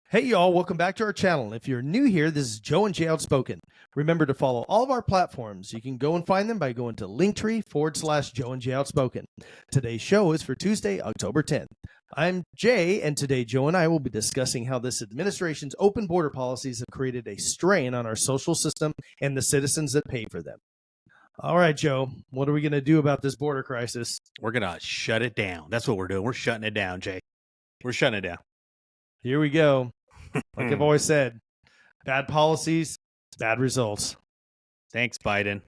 Hey y'all, welcome back to our channel. If you're new here, this is Joe and Jay Outspoken. Remember to follow all of our platforms. You can go and find them by going to linktree/Joe and Jay Outspoken. Today's show is for Tuesday, October 10th. I'm Jay, and today Joe and I will be discussing how this administration's open border policies have created a strain on our social system and the citizens that pay for them. All right, Joe, what are we going to do about this border crisis? We're going to shut it down. That's what we're doing. We're shutting it down, Jay. We're shutting it down. Here we go. Like I've always said, bad policies, bad results. Thanks, Biden.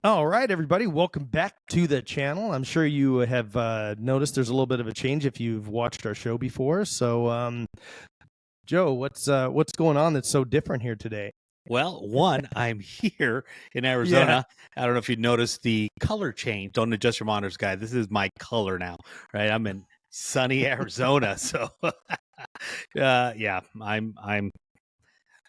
All right, everybody, welcome back to the channel. I'm sure you have noticed there's a little bit of a change if you've watched our show before. So, Joe, what's going on that's so different here today? Well, one, I'm here in Arizona. I don't know if you noticed the color change. Don't adjust your monitors, guys. This is my color now, right? I'm in sunny Arizona, so yeah,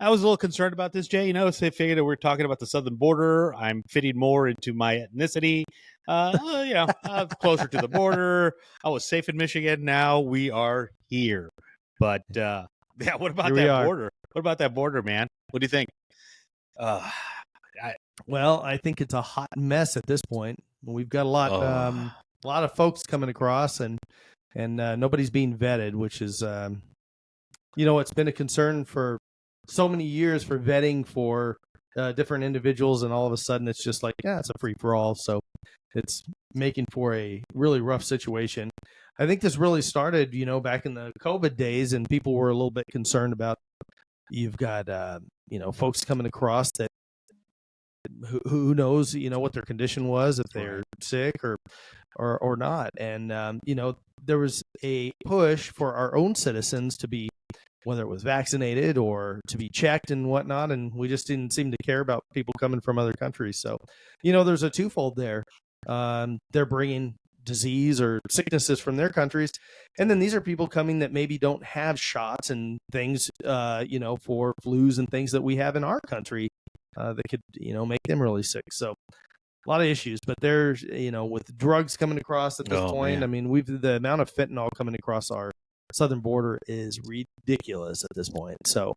I was a little concerned about this, Jay. You know, so I figured we were talking about the southern border. I'm fitting more into my ethnicity. Closer to the border. I was safe in Michigan. Now we are here. But yeah, what about that border? What about that border, man? What do you think? Well, I think it's a hot mess at this point. We've got a lot of folks coming across, and nobody's being vetted, which is, it's been a concern for so many years for vetting for different individuals, and all of a sudden it's just like, yeah, it's a free for all. So it's making for a really rough situation. I think this really started, back in the COVID days, and people were a little bit concerned about, you've got, folks coming across that who knows, what their condition was, if they're sick or not. And, there was a push for our own citizens to be, whether it was vaccinated or to be checked and whatnot. And we just didn't seem to care about people coming from other countries. So, there's a twofold there. They're bringing disease or sicknesses from their countries. And then these are people coming that maybe don't have shots and things, for flus and things that we have in our country that could, make them really sick. So a lot of issues, but there's, with drugs coming across at this point, man. I mean, the amount of fentanyl coming across our southern border is ridiculous at this point. So,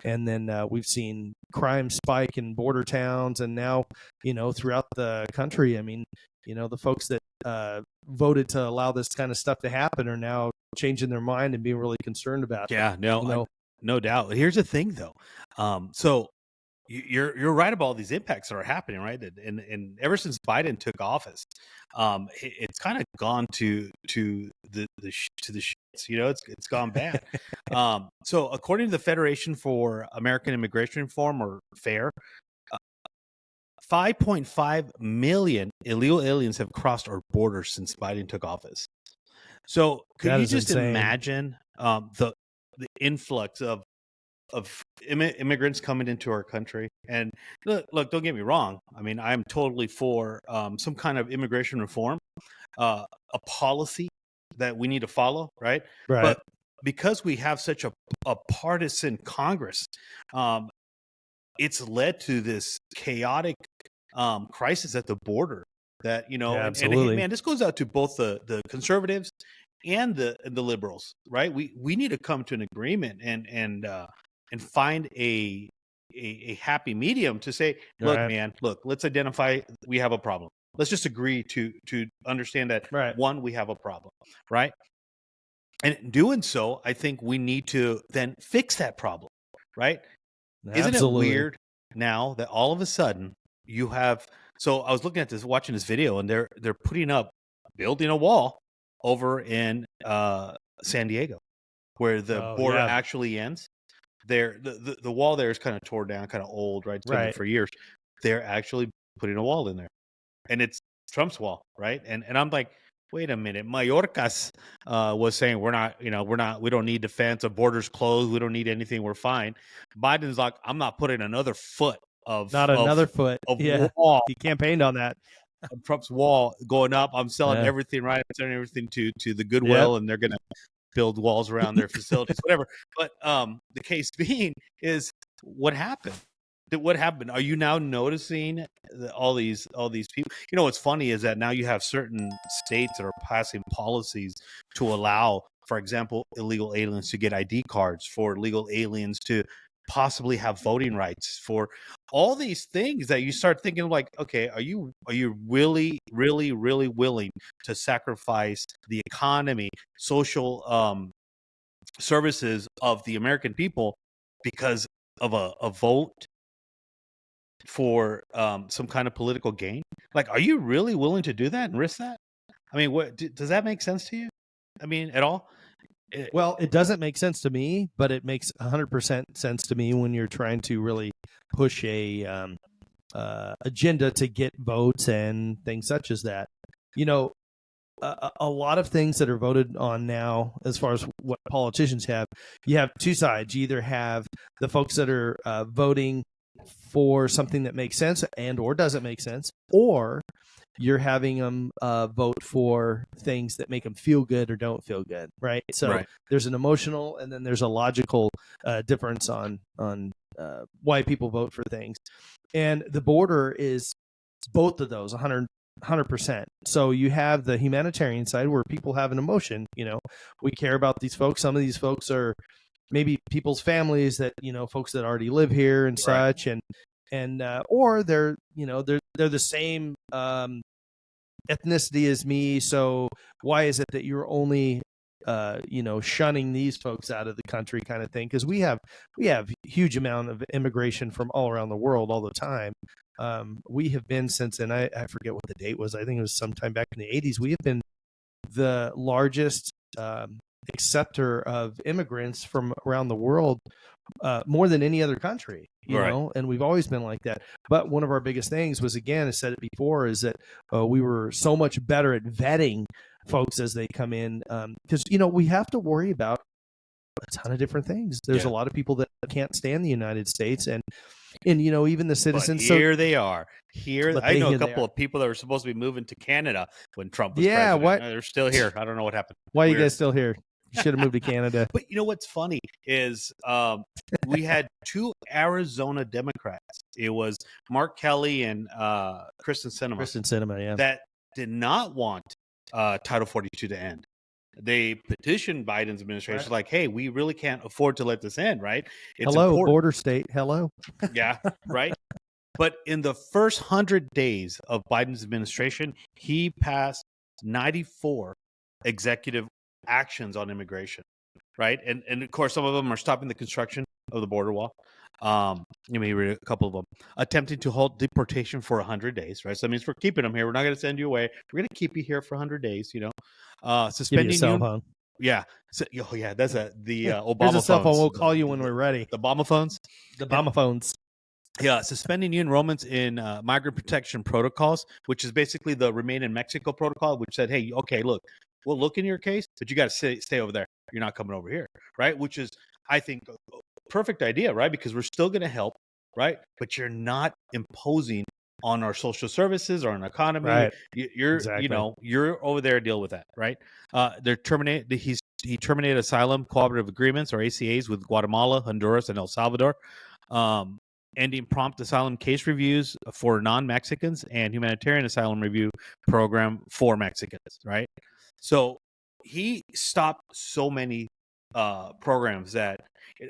and then we've seen crime spike in border towns, and now, throughout the country. I mean, the folks that voted to allow this kind of stuff to happen are now changing their mind and being really concerned about it. Yeah, no doubt. Here's the thing, though. So you're right about all these impacts that are happening, right? And ever since Biden took office, it's kind of gone to the shits. It's gone bad. So according to the Federation for American Immigration Reform, or FAIR, 5.5 million illegal aliens have crossed our borders since Biden took office. So could you just imagine the influx of immigrants coming into our country? And look, don't get me wrong. I mean, I'm totally for some kind of immigration reform, a policy that we need to follow, right? But because we have such a partisan Congress, it's led to this chaotic crisis at the border that, and man, this goes out to both the conservatives and the liberals, right? We need to come to an agreement and find a happy medium to say, look, man, let's identify we have a problem. Let's just agree to understand that, one, we have a problem, right? And in doing so, I think we need to then fix that problem, right? Isn't it weird now that all of a sudden you have? So I was looking at this, watching this video, and they're building a wall over in San Diego, where the border actually ends. The wall there is kind of torn down, kind of old, right? It's been for years. They're actually putting a wall in there, and it's Trump's wall, right? And I'm like, wait a minute. Mayorkas was saying we don't need defense. The border's closed. We don't need anything. We're fine. Biden's like, I'm not putting another foot not another foot. wall. He campaigned on that. Trump's wall going up. I'm selling everything, right? I'm selling everything to the Goodwill, and they're going to build walls around their facilities, whatever. But the case being is, what happened? What happened? Are you now noticing all these people? You know, what's funny is that now you have certain states that are passing policies to allow, for example, illegal aliens to get ID cards, for legal aliens to possibly have voting rights, for all these things that you start thinking like, okay, are you really willing to sacrifice the economy, social services of the American people because of a vote for some kind of political gain? Like, are you really willing to do that and risk that? I mean, what does that make sense to you? I mean, at all? Well, it doesn't make sense to me, but it makes 100% sense to me when you're trying to really push a agenda to get votes and things such as that. You know, a lot of things that are voted on now, as far as what politicians have, you have two sides. You either have the folks that are voting for something that makes sense and or doesn't make sense, or you're having them vote for things that make them feel good or don't feel good, right? So there's an emotional and then there's a logical difference on why people vote for things. And the border is both of those, 100%. So you have the humanitarian side where people have an emotion. You know, we care about these folks. Some of these folks are maybe people's families that, you know, folks that already live here and such, and or they're, you know, they're the same ethnicity as me. So why is it that you're only you know, shunning these folks out of the country, kind of thing? Because we have huge amount of immigration from all around the world all the time. We have been since, and I forget what the date was. I think it was sometime back in the 80s. We have been the largest acceptor of immigrants from around the world, more than any other country, you know, and we've always been like that. But one of our biggest things was, again, I said it before, is that we were so much better at vetting folks as they come in, because, you know, we have to worry about a ton of different things. There's a lot of people that can't stand the United States, and you know, even the citizens. But here they are. Here, I know a couple of people that were supposed to be moving to Canada when Trump was president. What? They're still here. I don't know what happened. Why are you guys still here? You should have moved to Canada. But you know what's funny is we had two Arizona Democrats. It was Mark Kelly and Kristen Sinema. That did not want Title 42 to end. They petitioned Biden's administration, like, hey, we really can't afford to let this end, right? It's important. Border state. Hello. Yeah, right. But in the first 100 days of Biden's administration, he passed 94 executive actions on immigration, right? And of course, some of them are stopping the construction of the border wall. You may read a couple of them. Attempting to halt deportation for 100 days, right? So that means we're keeping them here. We're not going to send you away. We're going to keep you here for 100 days, you know. Suspending cell phone. Yeah. So, oh, yeah, that's the Obama Here's a cell phone. phones. We'll call you when we're ready. The Obama phones? The Obama phones. Yeah, suspending new enrollments in migrant protection protocols, which is basically the Remain in Mexico protocol, which said, hey, okay, look, we'll look in your case, but you got to stay over there. You're not coming over here, right? Which is, I think, a perfect idea, right? Because we're still going to help, right? But you're not imposing on our social services or an economy. Right. You're, you know, you're over there to deal with that, right? He terminated asylum cooperative agreements, or ACAs, with Guatemala, Honduras, and El Salvador. Ending prompt asylum case reviews for non-Mexicans and humanitarian asylum review program for Mexicans, right? So he stopped so many programs that,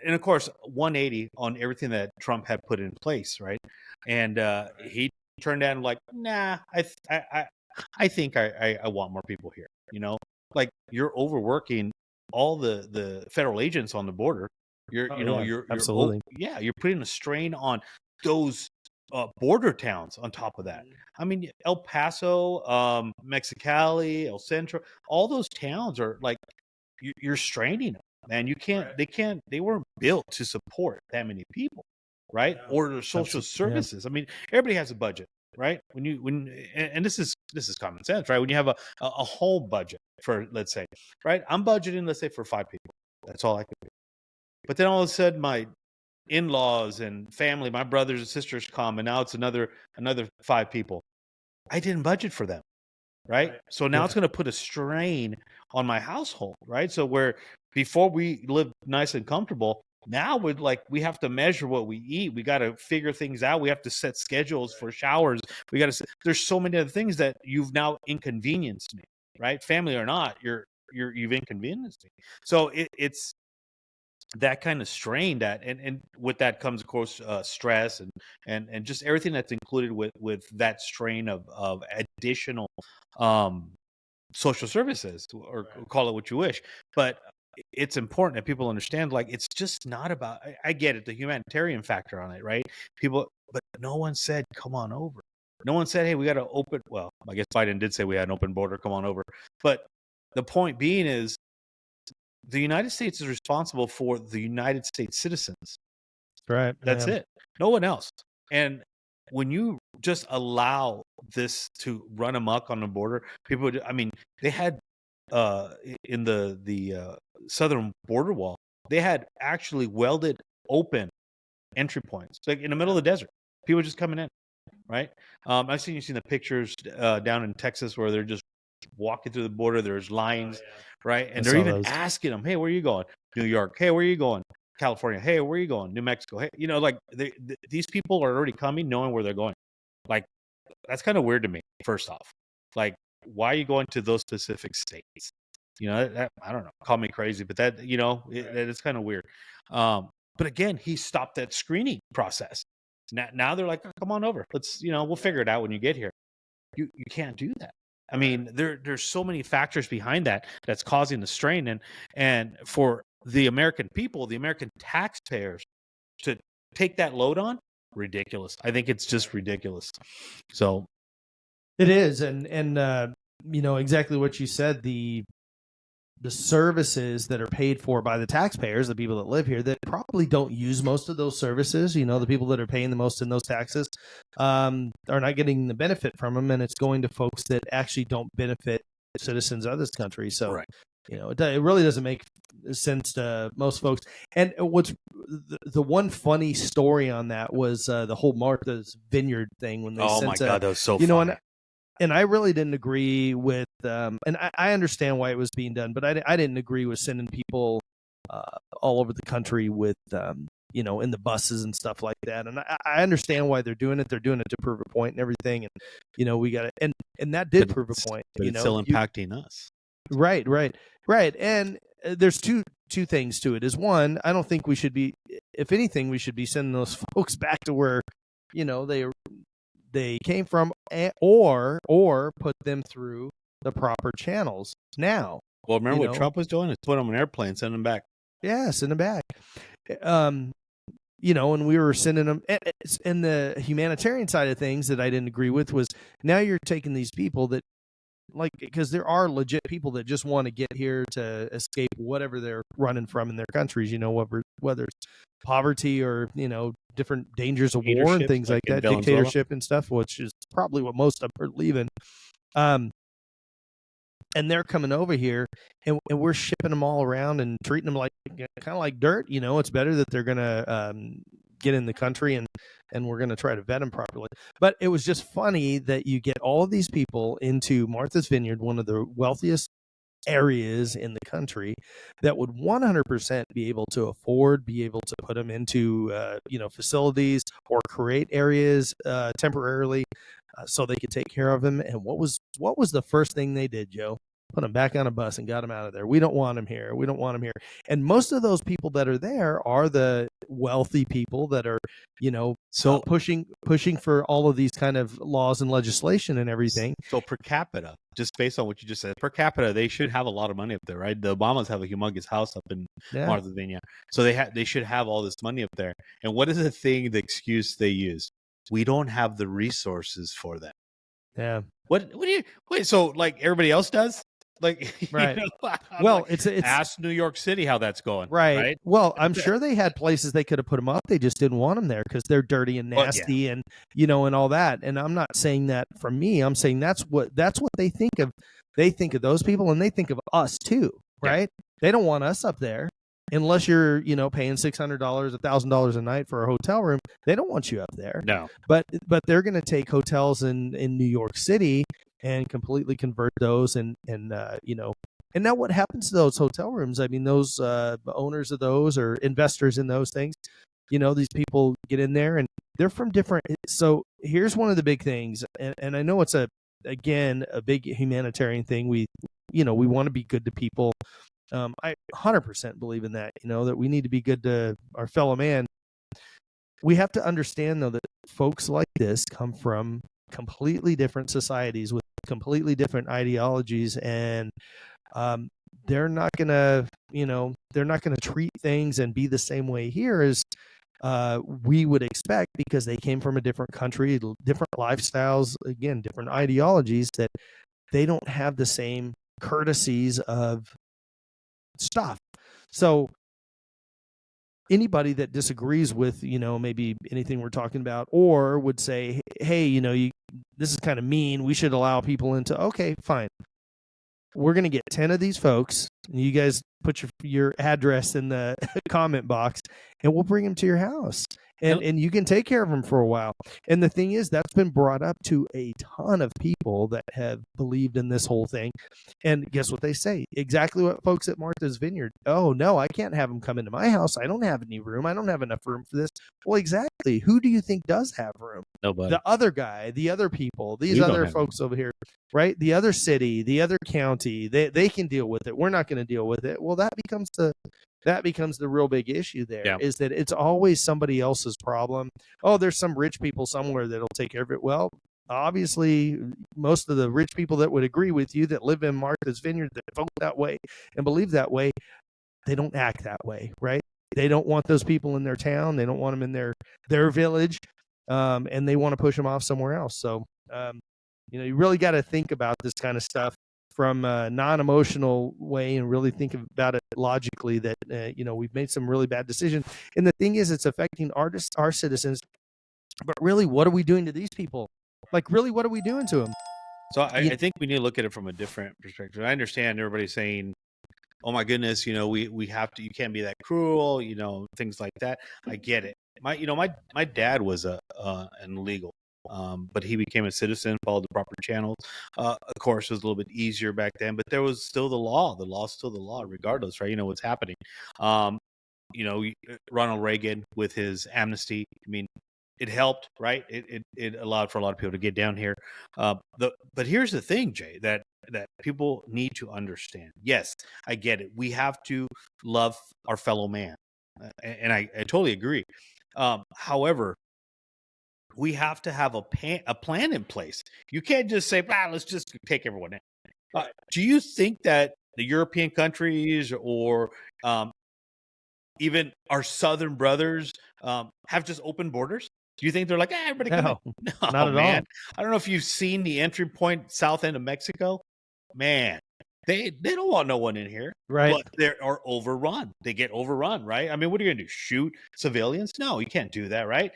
and of course, 180 on everything that Trump had put in place, right? And he turned down like, nah, I think I want more people here, you know? Like, you're overworking all the federal agents on the border. You're absolutely. You're putting a strain on those border towns on top of that. I mean, El Paso, Mexicali, El Centro, all those towns are like, you're straining them, man. You can't, they weren't built to support that many people, right? Yeah. Or their social services. Yeah. I mean, everybody has a budget, right? And this is common sense, right? When you have a whole budget for, let's say, right? I'm budgeting, let's say, for 5 people. That's all I can do. But then all of a sudden, my in-laws and family, my brothers and sisters come, and now it's another 5 people. I didn't budget for them, right? So now it's going to put a strain on my household, right? So where before we lived nice and comfortable, now we have to measure what we eat. We got to figure things out. We have to set schedules for showers. There's so many other things that you've now inconvenienced me, right? Family or not, you've inconvenienced me. So it's that kind of strain and with that comes, of course, stress and just everything that's included with that strain of additional social services, or call it what you wish. But it's important that people understand, like, it's just not about, I get it, the humanitarian factor on it, right? But no one said, come on over. No one said, hey, we got to open, well, I guess Biden did say we had an open border, come on over. But the point being is, the United States is responsible for the United States citizens. Right. That's it. No one else. And when you just allow this to run amok on the border, people, I mean, they had in the southern border wall, they had actually welded open entry points, like in the middle of the desert. People just coming in, right? I've seen the pictures down in Texas where they're just walking through the border. There's lines, right? And they're even asking them, "Hey, where are you going? New York. Hey, where are you going? California. Hey, where are you going? New Mexico. Hey, like these people are already coming, knowing where they're going. Like, that's kind of weird to me. First off, like, why are you going to those specific states? I don't know. Call me crazy, but that it's kind of weird. But again, he stopped that screening process. Now they're like, oh, come on over. Let's we'll figure it out when you get here. You can't do that. I mean, there's so many factors behind that's causing the strain, and for the American people, the American taxpayers, to take that load on, ridiculous. I think it's just ridiculous. So it is, and exactly what you said. The services that are paid for by the taxpayers, the people that live here, that probably don't use most of those services, the people that are paying the most in those taxes, are not getting the benefit from them, and it's going to folks that actually don't benefit citizens of this country. So, right. It really doesn't make sense to most folks. And what's the one funny story on that was the whole Martha's Vineyard thing when they sent. Oh my God, that was so funny. And I really didn't agree with, and I understand why it was being done, but I didn't agree with sending people all over the country with, in the buses and stuff like that. And I understand why they're doing it. They're doing it to prove a point and everything. And we got it. And that did prove a point. But it's still impacting us. Right. And there's two things to it. Is one, I don't think we should be, if anything, we should be sending those folks back to where, they came from, or put them through the proper channels now. Well, remember what Trump was doing? Is put them on an airplane, send them back. Yeah, send them back. And we were sending them. And the humanitarian side of things that I didn't agree with was, now you're taking these people that, because there are legit people that just want to get here to escape whatever they're running from in their countries, whether it's poverty or, different dangers of war and things like that, dictatorship and stuff, which is probably what most of them are leaving. And they're coming over here, and we're shipping them all around and treating them like kind of like dirt. It's better that they're going to get in the country, and we're going to try to vet them properly. But it was just funny that you get all of these people into Martha's Vineyard, one of the wealthiest areas in the country, that would 100% be able to put them into facilities or create areas temporarily so they could take care of them. And what was the first thing they did, Joe? Put them back on a bus and got them out of there. We don't want them here. And most of those people that are there are the wealthy people that are, pushing for all of these kind of laws and legislation and everything. So per capita, just based on what you just said, per capita, they should have a lot of money up there, right? The Obamas have a humongous house up in Martha's Vineyard. So they should have all this money up there. And what is the excuse they use? We don't have the resources for them. Yeah. What do you wait? So like everybody else does? Like, right. Well, it's ask New York City how that's going. Right. Well, I'm sure they had places they could have put them up. They just didn't want them there because they're dirty and nasty and and all that. And I'm not saying that from me. I'm saying that's what they think of. They think of those people, and they think of us too, right? Yeah. They don't want us up there. unless you're, paying $600, $1,000 a night for a hotel room, they don't want you up there. No. But they're going to take hotels in New York City and completely convert those, and and now what happens to those hotel rooms? I mean, those owners of those or investors in those things, these people get in there and they're from different. So here's one of the big things, and I know it's a big humanitarian thing. We want to be good to people. I 100% believe in that, that we need to be good to our fellow man. We have to understand, though, that folks like this come from completely different societies with completely different ideologies, and they're not gonna treat things and be the same way here as we would expect, because they came from a different country, different lifestyles, again, different ideologies, that they don't have the same courtesies of stuff. So anybody that disagrees with, maybe anything we're talking about, or would say, hey, this is kind of mean, we should allow people into, okay, fine. We're going to get 10 of these folks, and you guys put your address in the comment box, and we'll bring them to your house. And you can take care of them for a while. And the thing is, that's been brought up to a ton of people that have believed in this whole thing. And guess what they say? Exactly what folks at Martha's Vineyard. Oh, no, I can't have them come into my house. I don't have any room. I don't have enough room for this. Well, exactly. Who do you think does have room? Nobody. The other guy, the other people, these other folks over here, right? The other city, the other county, they can deal with it. We're not going to deal with it. Well, that becomes the real big issue there, is that it's always somebody else's problem. Oh, there's some rich people somewhere that'll take care of it. Well, obviously, most of the rich people that would agree with you that live in Martha's Vineyard, that vote that way and believe that way, they don't act that way, right? They don't want those people in their town. They don't want them in their village, and they want to push them off somewhere else. So, you really got to think about this kind of stuff from a non-emotional way and really think about it logically, that we've made some really bad decisions, and the thing is, it's affecting our citizens. But really, what are we doing to these people? Like, really, what are we doing to them? So I think we need to look at it from a different perspective. I understand everybody saying, oh my goodness, we have to, you can't be that cruel, things like that. I get it. My dad was an illegal, but he became a citizen, followed the proper channels. Of course, it was a little bit easier back then, but there was still the law. The law's still the law, regardless, right? You know what's happening. Ronald Reagan with his amnesty, I mean, it helped, right? It allowed for a lot of people to get down here. But here's the thing, Jay, that people need to understand. Yes, I get it. We have to love our fellow man, and I totally agree. However, we have to have a plan in place. You can't just say, let's just take everyone in. Do you think that the European countries or even our southern brothers have just open borders? Do you think they're like, everybody come in? No, not at all. I don't know if you've seen the entry point south end of Mexico. Man, they don't want no one in here. Right. But they are overrun. They get overrun, right? I mean, what are you going to do? Shoot civilians? No, you can't do that, right?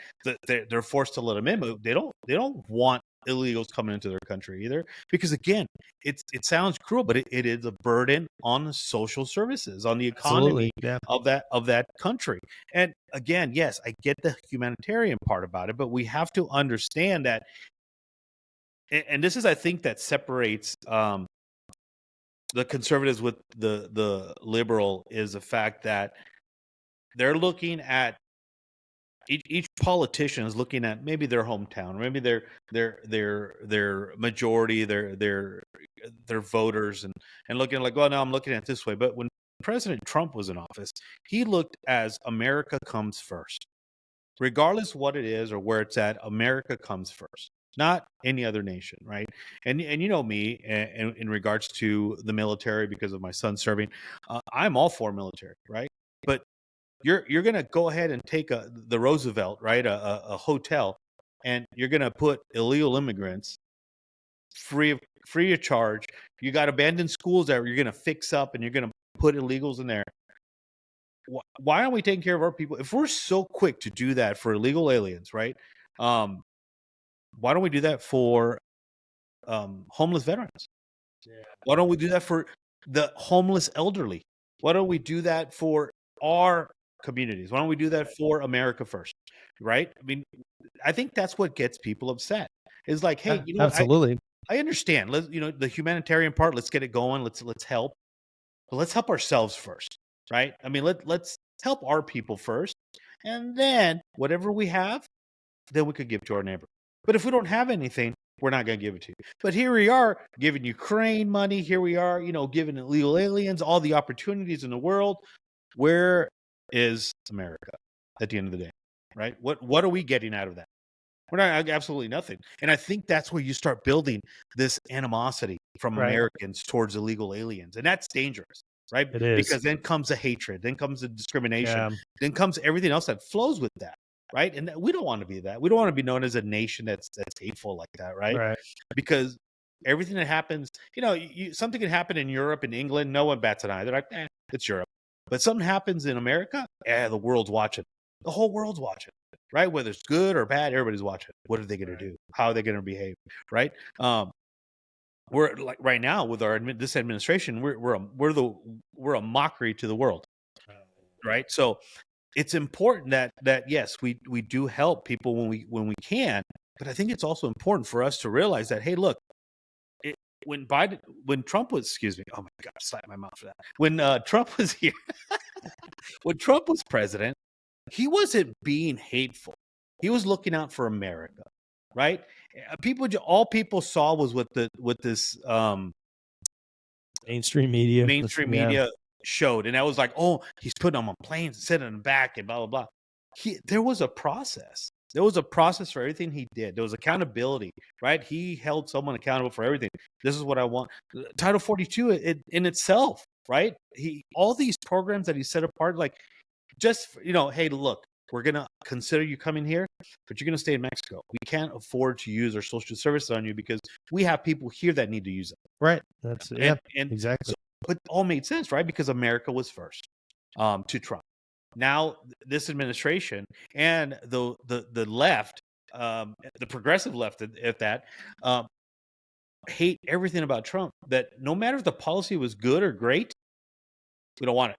They're forced to let them in, but they don't want illegals coming into their country either, because again, it sounds cruel, but it is a burden on the social services, on the economy of that country. And again, yes, I get the humanitarian part about it, but we have to understand that, and this is, I think, that separates the conservatives with the liberal, is the fact that they're looking at each politician is looking at maybe their hometown, maybe their majority, their voters, and looking like, well, no, I'm looking at it this way. But when President Trump was in office, he looked as America comes first, regardless what it is or where it's at. America comes first, not any other nation, right? And you know me, in regards to the military, because of my son serving, I'm all for military, right? But you're going to go ahead and take the Roosevelt, right, a hotel, and you're going to put illegal immigrants free of charge. You got abandoned schools that you're going to fix up, and you're going to put illegals in there. Why aren't we taking care of our people? If we're so quick to do that for illegal aliens, right? Why don't we do that for homeless veterans? Yeah. Why don't we do that for the homeless elderly? Why don't we do that for our communities? Why don't we do that for America first? Right? I mean, I think that's what gets people upset. Is like, hey, you know what? Absolutely. I understand. Let's, the humanitarian part. Let's get it going. Let's help. But let's help ourselves first, right? I mean, let's help our people first, and then whatever we have, then we could give to our neighbor. But if we don't have anything, we're not going to give it to you. But here we are giving Ukraine money. Here we are, giving illegal aliens all the opportunities in the world. Where is America at the end of the day, right? What are we getting out of that? We're not, absolutely nothing. And I think that's where you start building this animosity from Americans towards illegal aliens. And that's dangerous, right? It is. Because then comes the hatred, then comes the discrimination, then comes everything else that flows with that, right? And we don't want to be that. We don't want to be known as a nation that's hateful like that, right? Because everything that happens, something can happen in Europe and England, no one bats an eye. They're like, it's Europe. But something happens in America, the world's watching. The whole world's watching. Right, whether it's good or bad, everybody's watching. What are they going to do? How are they going to behave? Right. We're like right now with this administration, we're a mockery to the world. Right. So it's important that yes, we do help people when we can, but I think it's also important for us to realize that, hey, look, when Trump was, excuse me, oh my God, slap my mouth for that. When Trump was here, when Trump was president, he wasn't being hateful. He was looking out for America, right? All people saw was what this mainstream media showed, and that was like, oh, he's putting them on planes, sitting in the back, and blah blah blah. There was a process. There was a process for everything he did. There was accountability, right? He held someone accountable for everything. This is what I want. Title 42 in itself, right? All these programs that he set apart, like, just, hey, look, we're going to consider you coming here, but you're going to stay in Mexico. We can't afford to use our social services on you because we have people here that need to use them. Right. That's exactly. So, but all made sense, right? Because America was first to Trump. Now this administration and the left, the progressive left at that, hate everything about Trump. That no matter if the policy was good or great, we don't want it.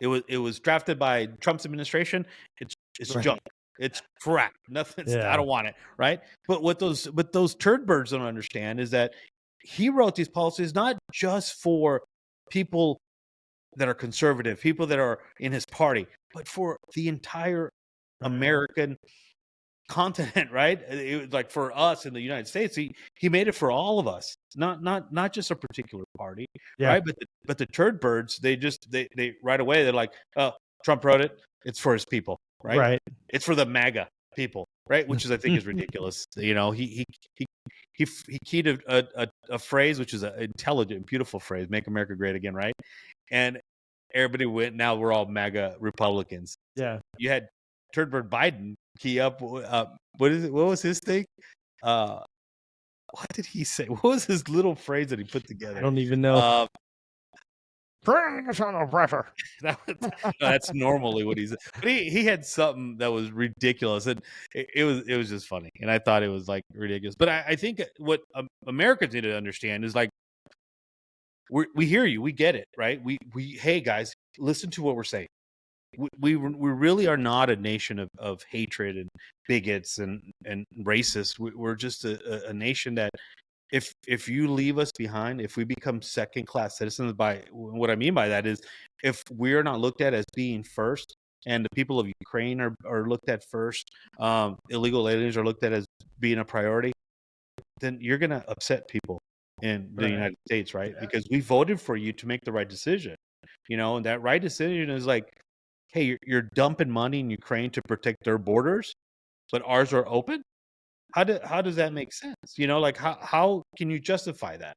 It was drafted by Trump's administration. It's junk. It's crap. Nothing. I don't want it. Right. But what those turd birds don't understand is that he wrote these policies not just for people that are conservative, people that are in his party, but for the entire American continent, right? It was like for us in the United States, he made it for all of us, not just a particular party, right? But the turd birds, they right away they're like, oh, Trump wrote it, it's for his people, right? It's for the MAGA people, right? Which is, I think, is ridiculous. He keyed a phrase, which is an intelligent, beautiful phrase, "Make America Great Again," right? And everybody went. Now we're all MAGA Republicans. Yeah, you had Turdbird Biden key up. What is it? What was his thing? What did he say? What was his little phrase that he put together? I don't even know. That's normally what he's. But he had something that was ridiculous, and it was just funny, and I thought it was like ridiculous. But I think what Americans need to understand is like we hear you, we get it, right? We hey guys, listen to what we're saying. We really are not a nation of hatred and bigots and racists. We're just a nation that if you leave us behind, if we become second class citizens, by what I mean by that is if we're not looked at as being first, and the people of Ukraine are looked at first, illegal aliens are looked at as being a priority, then you're going to upset people in the United States, right? Because we voted for you to make the right decision, and that right decision is like, hey, you're dumping money in Ukraine to protect their borders, but ours are open. How does that make sense? Like how can you justify that?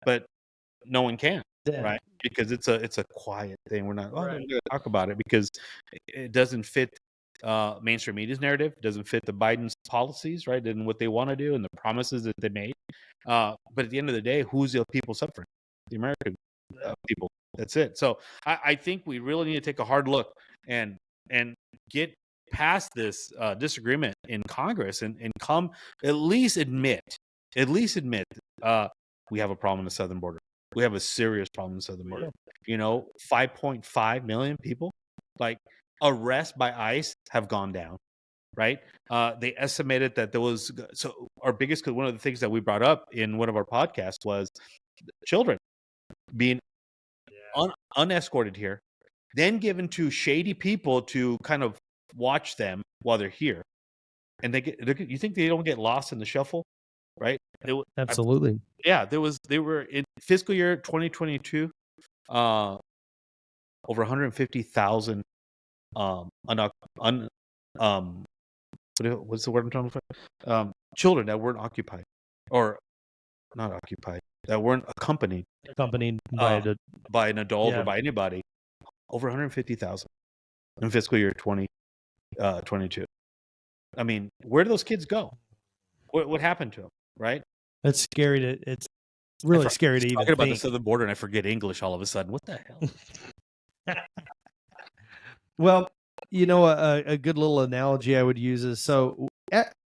But no one can, right? Because it's a quiet thing. We're not going to talk about it because it doesn't fit mainstream media's narrative. It doesn't fit the Biden's policies, right? And what they want to do and the promises that they made. But at the end of the day, who's the people suffering? The American people. That's it. So I think we really need to take a hard look and get past this disagreement in Congress and come at least admit we have a problem in the southern border. We have a serious problem in the southern border. 5.5 million people. Like arrests by ICE have gone down, right? They estimated that there was our biggest, because one of the things that we brought up in one of our podcasts was children being unescorted here, then given to shady people to kind of watch them while they're here, and you think they don't get lost in the shuffle, right? Absolutely. They were in fiscal year 2022, over 150,000 what's the word I'm trying to find? Children that weren't occupied, or not occupied, that weren't accompanied by an adult or by anybody. Over 150,000 in fiscal year 2022. I mean, where do those kids go? What happened to them? Right? It's scary it's really scary to even talking about think. the southern border, and I forget English all of a sudden. What the hell? Well, a good little analogy I would use is, so,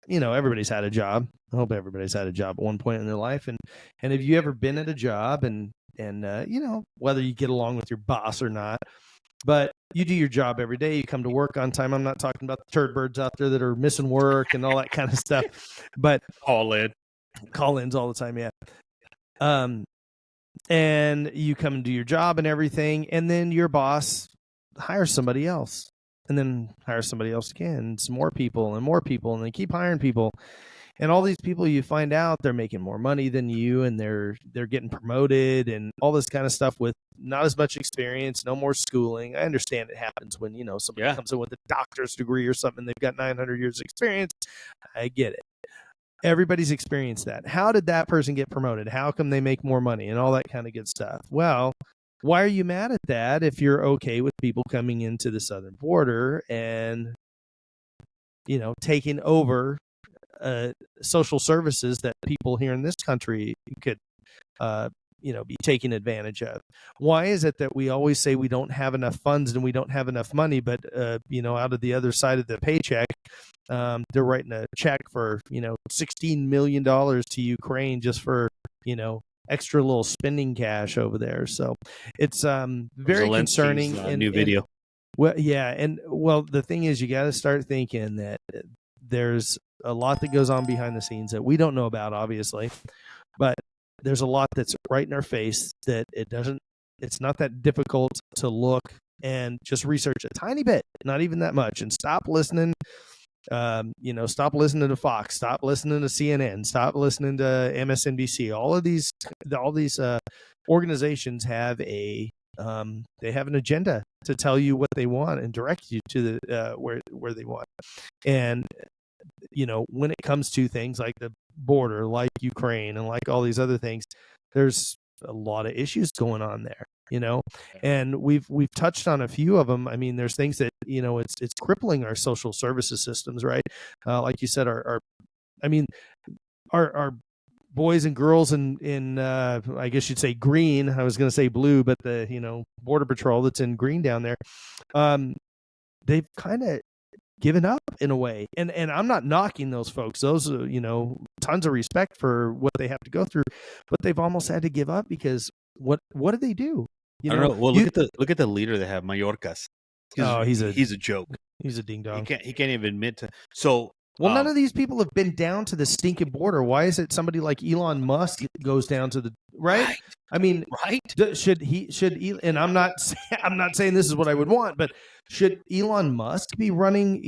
everybody's had a job. I hope everybody's had a job at one point in their life. And have you ever been at a job and whether you get along with your boss or not, but you do your job every day. You come to work on time. I'm not talking about the turd birds out there that are missing work and all that kind of stuff, but call-ins all the time. Yeah. And you come and do your job and everything. And then your boss hires somebody else, and then hires somebody else again, and some more people, and they keep hiring people. And all these people, you find out they're making more money than you, and they're getting promoted and all this kind of stuff with not as much experience, no more schooling. I understand it happens when, somebody comes in with a doctor's degree or something, they've got 900 years of experience. I get it. Everybody's experienced that. How did that person get promoted? How come they make more money and all that kind of good stuff? Well, why are you mad at that if you're okay with people coming into the southern border and, taking over social services that people here in this country could, be taken advantage of? Why is it that we always say we don't have enough funds and we don't have enough money, but, out of the other side of the paycheck, they're writing a check for, $16 million to Ukraine just for, extra little spending cash over there. So it's very concerning. New video. The thing is, you got to start thinking that there's a lot that goes on behind the scenes that we don't know about, obviously, but there's a lot that's right in our face that it's not that difficult to look and just research a tiny bit, not even that much, and stop listening. Stop listening to Fox, stop listening to CNN, stop listening to MSNBC. All these organizations have they have an agenda to tell you what they want and direct you to the where they want. And when it comes to things like the border, like Ukraine, and like all these other things, there's a lot of issues going on there. And we've touched on a few of them. I mean, there's things that, it's crippling our social services systems, right? Like you said, our boys and girls in I guess you'd say green. I was going to say blue, but the, Border Patrol that's in green down there, they've kind of given up in a way. And I'm not knocking those folks. Those, tons of respect for what they have to go through, but they've almost had to give up because what do they do? I don't know. Well, look at the leader they have, Mayorkas. He's a joke. He's a ding dong. He can't even admit to. So none of these people have been down to the stinking border. Why is it somebody like Elon Musk goes down to the right? I mean, right? Should and I'm not saying this is what I would want, but should Elon Musk be running,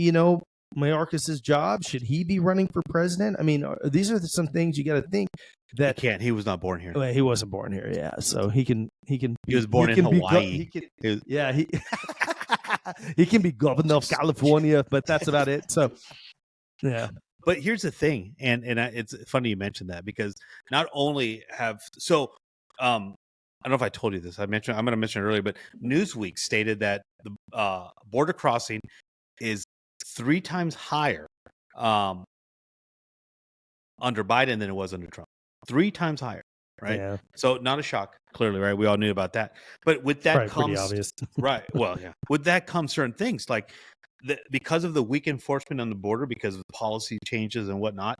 Mayorkas's job? Should he be running for president? I mean, these are some things you got to think that he can't. He was not born here. Well, he wasn't born here. Yeah, so he can. He was born in Hawaii. He can be governor of California, but that's about it. So, yeah. But here's the thing, and it's funny you mentioned that, because not only have I don't know if I told you this. I'm going to mention it earlier, but Newsweek stated that the border crossing is 3 times higher under Biden than it was under Trump. 3 times higher, right? Yeah. So not a shock, clearly, right? We all knew about that. But with that comes pretty obvious. Right. Well, yeah. With that comes certain things like because of the weak enforcement on the border, because of policy changes and whatnot,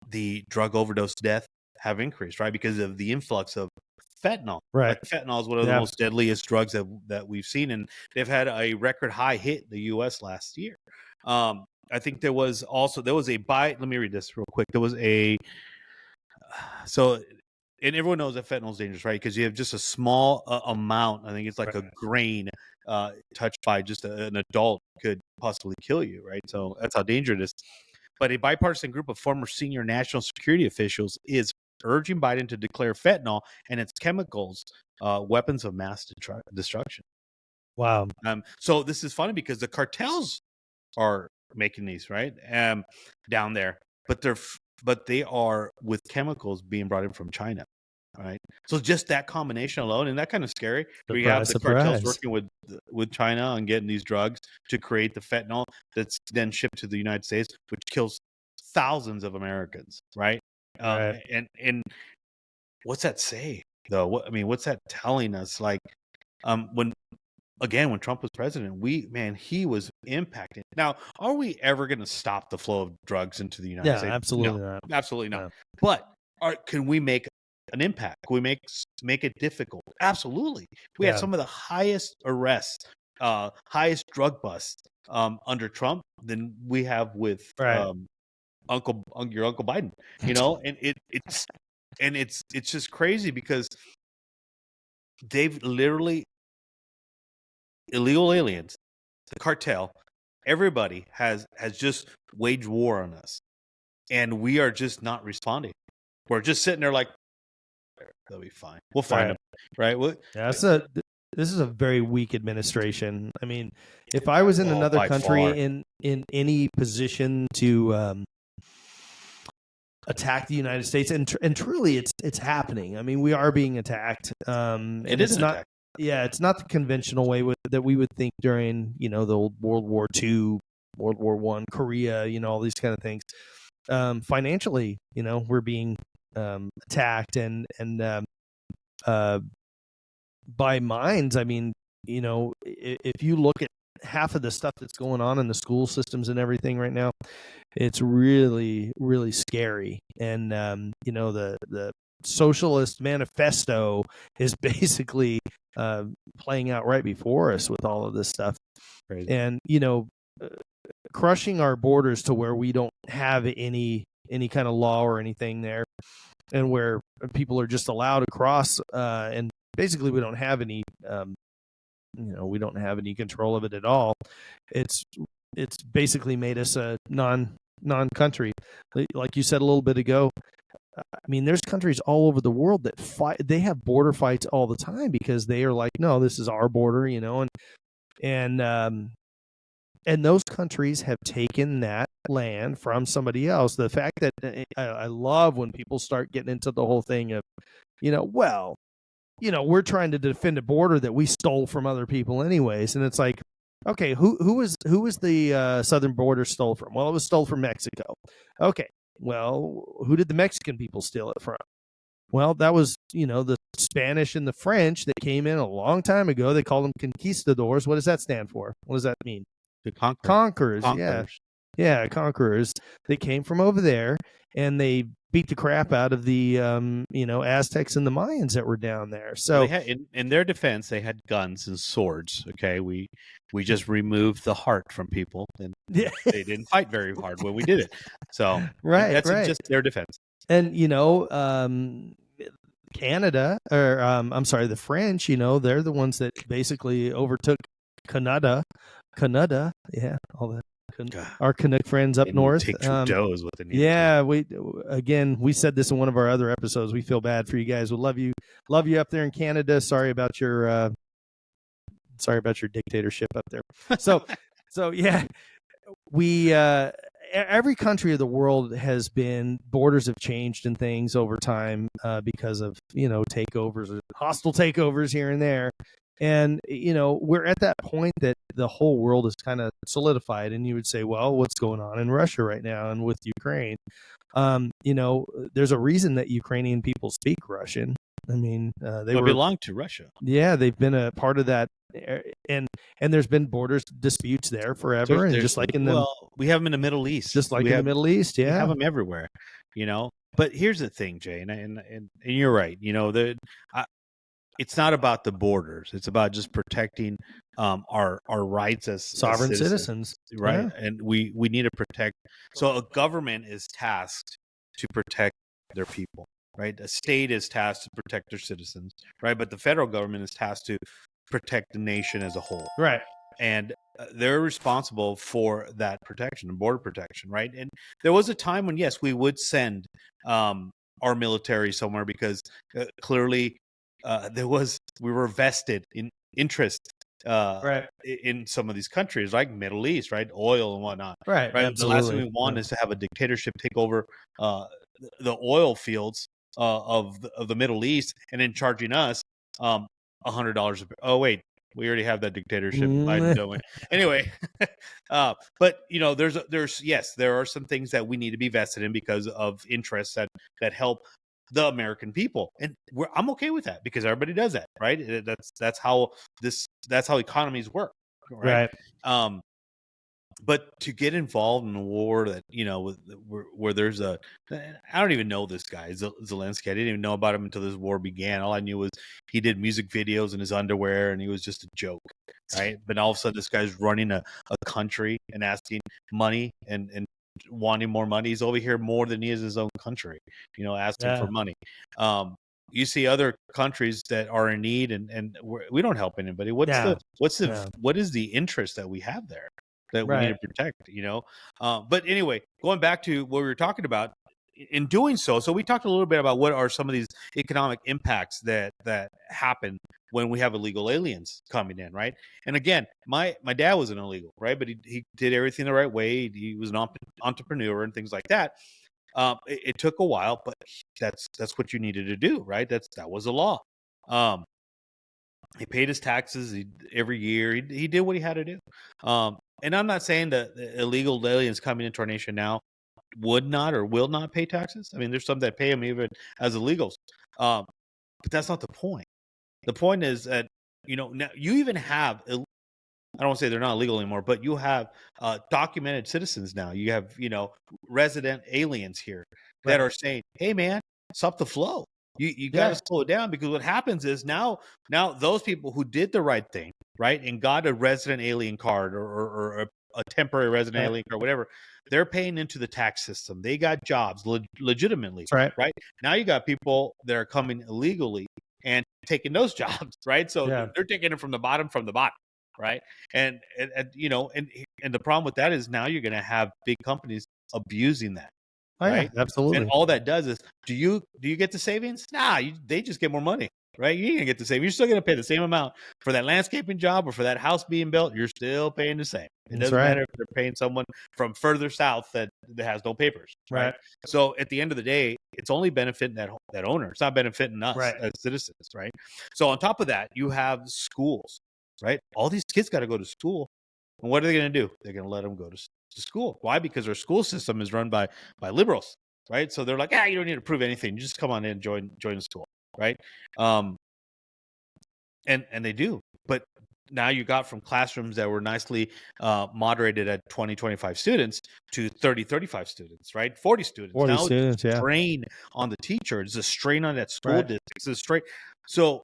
the drug overdose death have increased, right? Because of the influx of fentanyl. Right. Like fentanyl is one of the most deadliest drugs that we've seen, and they've had a record high hit in the U.S. last year. I think there was a let me read this real quick. There was and everyone knows that fentanyl is dangerous, right? Because you have just a small amount. I think it's like a grain touched by just an adult could possibly kill you, right? So that's how dangerous it is. But a bipartisan group of former senior national security officials is urging Biden to declare fentanyl and its chemicals weapons of mass destruction. Wow. So this is funny because the cartels are making these, right? Down there, but they are with chemicals being brought in from China, right? So just that combination alone, and that kind of scary. We have the cartels working with China on getting these drugs to create the fentanyl that's then shipped to the United States, which kills thousands of Americans, right? And what's that say though? What's that telling us? Like, when Trump was president, he was impacting. Now, are we ever going to stop the flow of drugs into the United States? Absolutely no, not. Absolutely not. No. But can we make an impact? Can we make it difficult? Absolutely. We had some of the highest arrests, highest drug busts under Trump than we have with your Uncle Biden. And it's just crazy because they've literally illegal aliens, the cartel, everybody has just waged war on us, and we are just not responding. We're just sitting there like, they'll be fine. We'll find them, right? This is a very weak administration. I mean, if I was in another country in any position to attack the United States, and truly, it's happening. I mean, we are being attacked. It is not. Yeah, it's not the conventional way that we would think during, the old World War II, World War I, Korea, all these kind of things. Financially, we're being attacked and by minds. I mean, if you look at half of the stuff that's going on in the school systems and everything right now, it's really, really scary. And the Socialist Manifesto is basically playing out right before us with all of this stuff. Crazy. And crushing our borders to where we don't have any kind of law or anything there, and where people are just allowed to cross, and basically we don't have any we don't have any control of it at all. It's basically made us a non-country, like you said a little bit ago. I mean, there's countries all over the world that fight. They have border fights all the time because they are like, no, this is our border, and those countries have taken that land from somebody else. The fact that I love when people start getting into the whole thing of, we're trying to defend a border that we stole from other people anyways, and it's like, okay, who was the southern border stole from? Well, it was stole from Mexico. Okay. Well, who did the Mexican people steal it from? Well, that was, the Spanish and the French that came in a long time ago. They called them conquistadors. What does that stand for? What does that mean? The conquerors. Conquerors. Yeah, conquerors. They came from over there, and they beat the crap out of the, Aztecs and the Mayans that were down there. So in their defense, they had guns and swords. Okay, we just removed the heart from people, and they didn't fight very hard when we did it. So that's just their defense. And Canada, or I'm sorry, the French. They're the ones that basically overtook Canada. Yeah, all that. Our Canuck friends up north. Take Trudeau's what they need. Yeah, we said this in one of our other episodes. We feel bad for you guys. We love you up there in Canada. Sorry about your dictatorship up there. So yeah, we every country of the world has been, borders have changed and things over time because of takeovers, hostile takeovers here and there. And, we're at that point that the whole world is kind of solidified. And you would say, well, what's going on in Russia right now and with Ukraine? There's a reason that Ukrainian people speak Russian. I mean, they belong to Russia. Yeah, they've been a part of that. And there's been borders disputes there forever. And just like we have them in the Middle East. Just like in the Middle East, yeah. We have them everywhere, But here's the thing, Jay, and you're right. it's not about the borders. It's about just protecting our rights as sovereign citizens, right? Yeah. And we need to protect. So a government is tasked to protect their people, right? A state is tasked to protect their citizens, right? But the federal government is tasked to protect the nation as a whole, Right. and they're responsible for that protection and border protection, right? And there was a time when, yes, we would send our military somewhere because clearly we were vested in interest Right. in some of these countries, like Middle East, right? Oil and whatnot, Right. right? The last thing Absolutely. we want is to have a dictatorship take over the oil fields of the Middle East and then charging us $100. Oh wait, we already have that dictatorship, Biden, don't we? Anyway, but there's there are some things that we need to be vested in because of interests that help the American people, and I'm okay with that because everybody does that, right? That's how economies work, right? But to get involved in a war that where there's I don't even know this guy Zelensky. I didn't even know about him until this war began. All I knew was he did music videos in his underwear and he was just a joke, right? But all of a sudden this guy's running a country and asking money and wanting more money. He's over here more than he is his own country, asking for money. You see other countries that are in need and we don't help anybody. What is the interest that we have there that we need to protect, but anyway, going back to what we were talking about in doing so we talked a little bit about what are some of these economic impacts that happen when we have illegal aliens coming in, right? And again, my dad was an illegal, right? But he did everything the right way. He was an entrepreneur and things like that. It took a while, but that's what you needed to do, right? That was a law. He paid his taxes every year. He did what he had to do. And I'm not saying that illegal aliens coming into our nation now would not or will not pay taxes. I mean, there's some that pay them even as illegals. But that's not the point. The point is that, now you even have, I don't want to say they're not illegal anymore, but you have documented citizens now. You have, resident aliens here that are saying, hey, man, stop the flow. You got to slow it down, because what happens is now those people who did the right thing, right, and got a resident alien card or a temporary resident alien card, whatever, they're paying into the tax system. They got jobs legitimately. That's right? Now you got people that are coming illegally and taking those jobs, right? So they're taking it from the bottom, right? And the problem with that is now you're going to have big companies abusing that. Right? Absolutely. And all that does is, do you get the savings? Nah, they just get more money, right? You ain't gonna get the same. You're still gonna pay the same amount for that landscaping job or for that house being built. You're still paying the same. It doesn't matter if they're paying someone from further south that has no papers, right? So at the end of the day, it's only benefiting that owner. It's not benefiting us as citizens, right? So on top of that, you have schools, right? All these kids got to go to school, and what are they going to do? They're going to let them go to school. Why? Because our school system is run by liberals, right? So they're like, you don't need to prove anything. You just come on in, join the school, right? And they do. But now you got from classrooms that were nicely moderated at 20, 25 students to 30, 35 students, right? 40 students. 40 now students, it's a strain on the teacher. It's a strain on that school district. It's a strain. So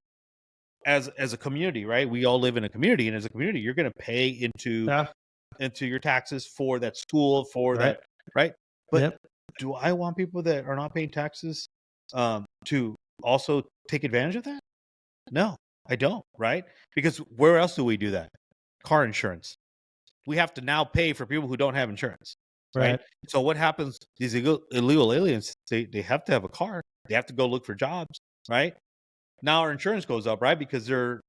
as a community, right? We all live in a community, and as a community, you're going to pay into your taxes for that school, for that, right? But do I want people that are not paying taxes to also take advantage of that? No, I don't, right? Because where else do we do that? Car insurance. We have to now pay for people who don't have insurance, right? So what happens? These illegal aliens, they have to have a car. They have to go look for jobs, right? Now our insurance goes up, right? Because they're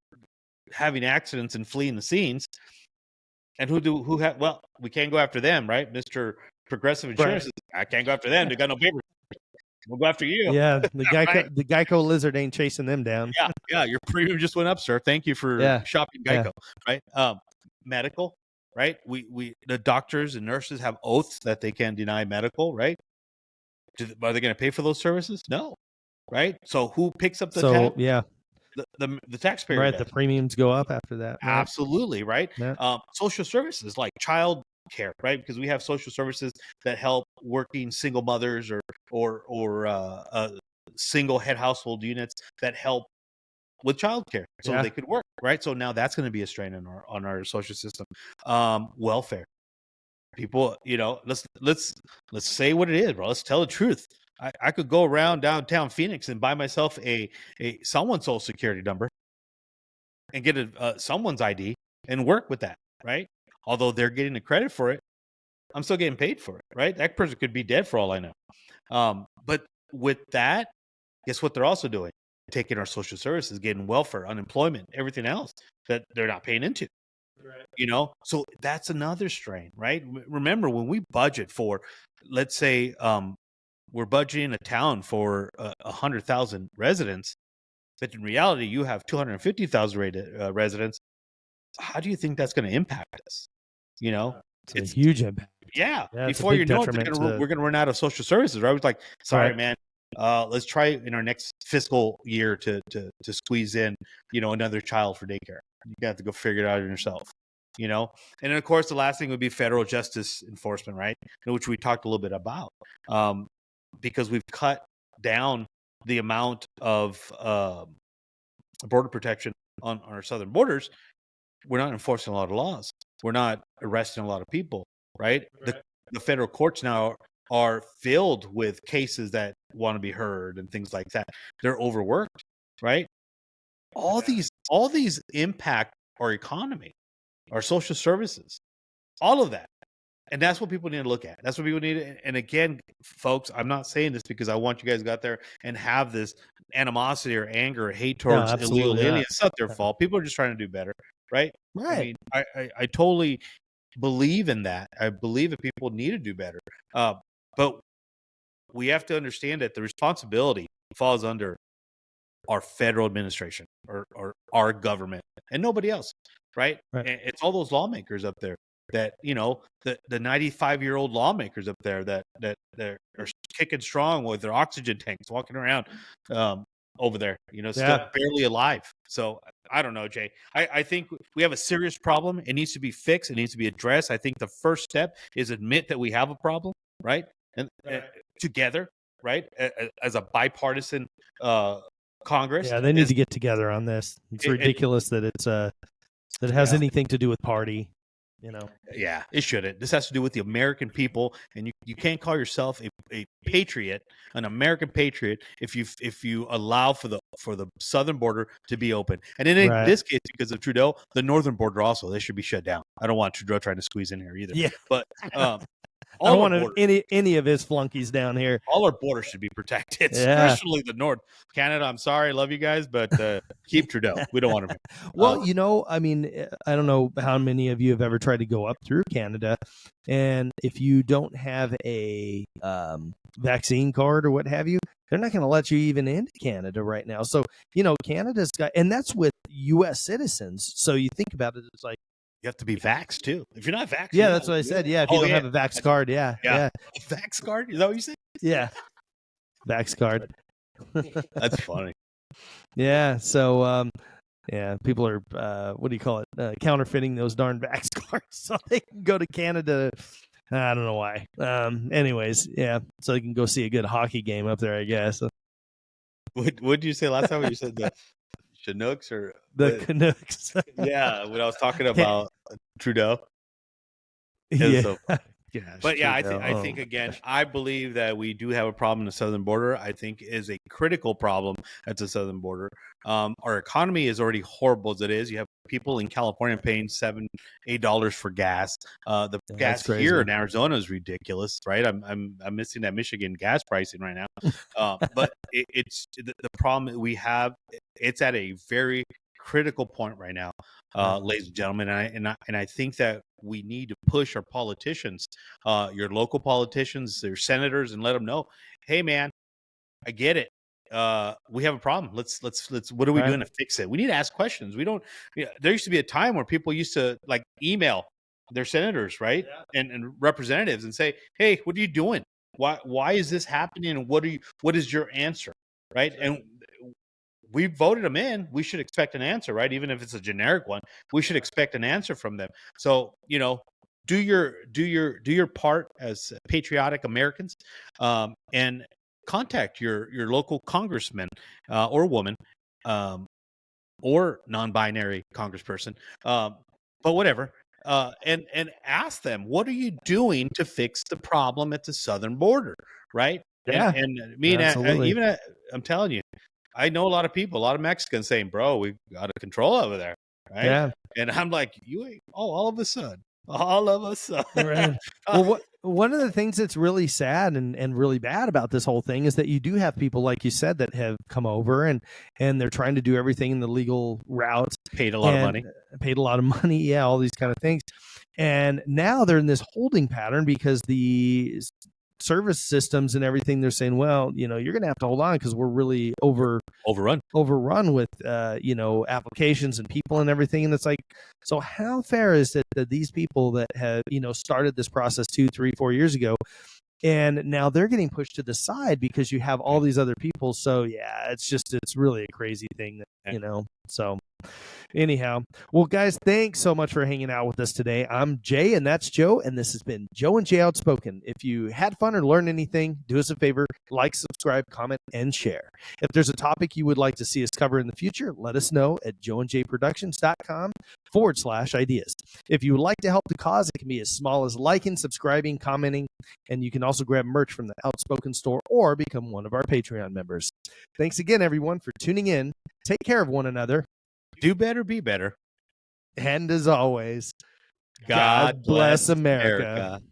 having accidents and fleeing the scenes. And well, we can't go after them, right? Mr. Progressive Insurance, I can't go after them. They got no papers. We'll go after you. Yeah, the Geico lizard ain't chasing them down. Yeah, your premium just went up, sir. Thank you for shopping Geico, right? Medical, right? The doctors and nurses have oaths that they can't deny medical, right? Are they going to pay for those services? No, right? So who picks up the tab? Yeah. The taxpayer, right? The premiums go up after that. Absolutely, right? Social services like child care, right? Because we have social services that help working single mothers or single head household units that help with childcare so they could work, right? So now that's going to be a strain on our social system. Welfare. People, let's say what it is, bro. Let's tell the truth. I could go around downtown Phoenix and buy myself a someone's social security number and get someone's ID and work with that, right? Although they're getting the credit for it, I'm still getting paid for it, right? That person could be dead for all I know. But with that, guess what they're also doing? Taking our social services, getting welfare, unemployment, everything else that they're not paying into. Right. So that's another strain, right? Remember, when we budget for, let's say, we're budgeting a town for 100,000 residents, but in reality, you have 250,000 residents. How do you think that's going to impact us? It's a huge impact. Yeah. Before you know it, we're going to run out of social services, right? It's like, sorry, man. Let's try in our next fiscal year to squeeze in, another child for daycare. You have to go figure it out yourself, And then, of course, the last thing would be federal justice enforcement, right? Which we talked a little bit about, because we've cut down the amount of border protection on our southern borders. We're not enforcing a lot of laws. We're not arresting a lot of people, right? The federal courts now are filled with cases that want to be heard and things like that. They're overworked, right? All these impact our economy, our social services, all of that. And that's what people need to look at. That's what people need. And again, folks, I'm not saying this because I want you guys to go out there and have this animosity or anger or hate towards illegal aliens. It's not their fault. People are just trying to do better, right? Right. I mean, I totally believe in that. I believe that people need to do better. But we have to understand that the responsibility falls under our federal administration or our government and nobody else, right? And it's all those lawmakers up there that, the 95-year-old lawmakers up there that are kicking strong with their oxygen tanks walking around over there, still barely alive. So I don't know, Jay. I think we have a serious problem. It needs to be fixed. It needs to be addressed. I think the first step is admit that we have a problem, right? And together, right, as a bipartisan Congress. Yeah, they need to get together on this. It's ridiculous that it's that it has anything to do with party. Yeah, it shouldn't. This has to do with the American people, and you can't call yourself a patriot, an American patriot, if you allow for the southern border to be open. And in this case, because of Trudeau, the northern border also, they should be shut down. I don't want Trudeau trying to squeeze in here either. Yeah, but I don't want any of his flunkies down here. All our borders should be protected, especially the north. Canada, I'm sorry, I love you guys, but keep Trudeau. We don't want him. Well, I mean, I don't know how many of you have ever tried to go up through Canada, and if you don't have a vaccine card or what have you, they're not going to let you even into Canada right now. So, Canada's got, and that's with U.S. citizens. So you think about it, it's like, you have to be vaxxed too. If you're not vaxxed, that's what I said. Yeah, if you don't have a vax card, vax card. Is that what you said? Yeah, vax card. That's funny. Yeah. So, people are what do you call it? Counterfeiting those darn vax cards so they can go to Canada. I don't know why. Anyways, so they can go see a good hockey game up there, I guess. What did you say last time? You said the Chinooks or the Canucks? Yeah, when I was talking about Trudeau. Yeah. So, but yeah, I think again, I believe that we do have a problem in the southern border. I think is a critical problem at the southern border. Our economy is already horrible as it is. You have people in California paying $7-8 for gas. The gas here in Arizona is ridiculous, right? I'm missing that Michigan gas pricing right now. But it's the problem we have. It's at a very critical point right now, ladies and gentlemen. And I think that we need to push our politicians, your local politicians, your senators, and let them know, hey, man, I get it. We have a problem. Let's what are we doing to fix it? We need to ask questions. We don't, there used to be a time where people used to like email their senators, right? And representatives and say, hey, what are you doing? Why is this happening? And what is your answer? Right. And we voted them in. We should expect an answer, right? Even if it's a generic one, we should expect an answer from them. So, do your part as patriotic Americans, and contact your local congressman or woman, or non-binary congressperson, but whatever, and ask them, what are you doing to fix the problem at the southern border, right? Yeah, And I mean, even I'm telling you, I know a lot of people, a lot of Mexicans saying, "Bro, we got a control over there," right? Yeah. And I'm like, you ain't. Oh, all of a sudden. Right. Well, one of the things that's really sad and really bad about this whole thing is that you do have people, like you said, that have come over and they're trying to do everything in the legal route. Paid a lot of money. Yeah, all these kind of things. And now they're in this holding pattern because the service systems and everything, they're saying, well, you're going to have to hold on because we're really overrun with applications and people and everything. And it's like, so how fair is it that these people that have started this process 2, 3, 4 years ago, and now they're getting pushed to the side because you have all these other people? So yeah, it's really a crazy thing that, so anyhow, well, guys, thanks so much for hanging out with us today. I'm Jay, and that's Joe, and this has been Joe and Jay Outspoken. If you had fun or learned anything, do us a favor, like, subscribe, comment, and share. If there's a topic you would like to see us cover in the future, let us know at joeandjayproductions.com/ideas. If you would like to help the cause, it can be as small as liking, subscribing, commenting, and you can also grab merch from the Outspoken store or become one of our Patreon members. Thanks again, everyone, for tuning in. Take care of one another. Do better, be better. And as always, God bless America.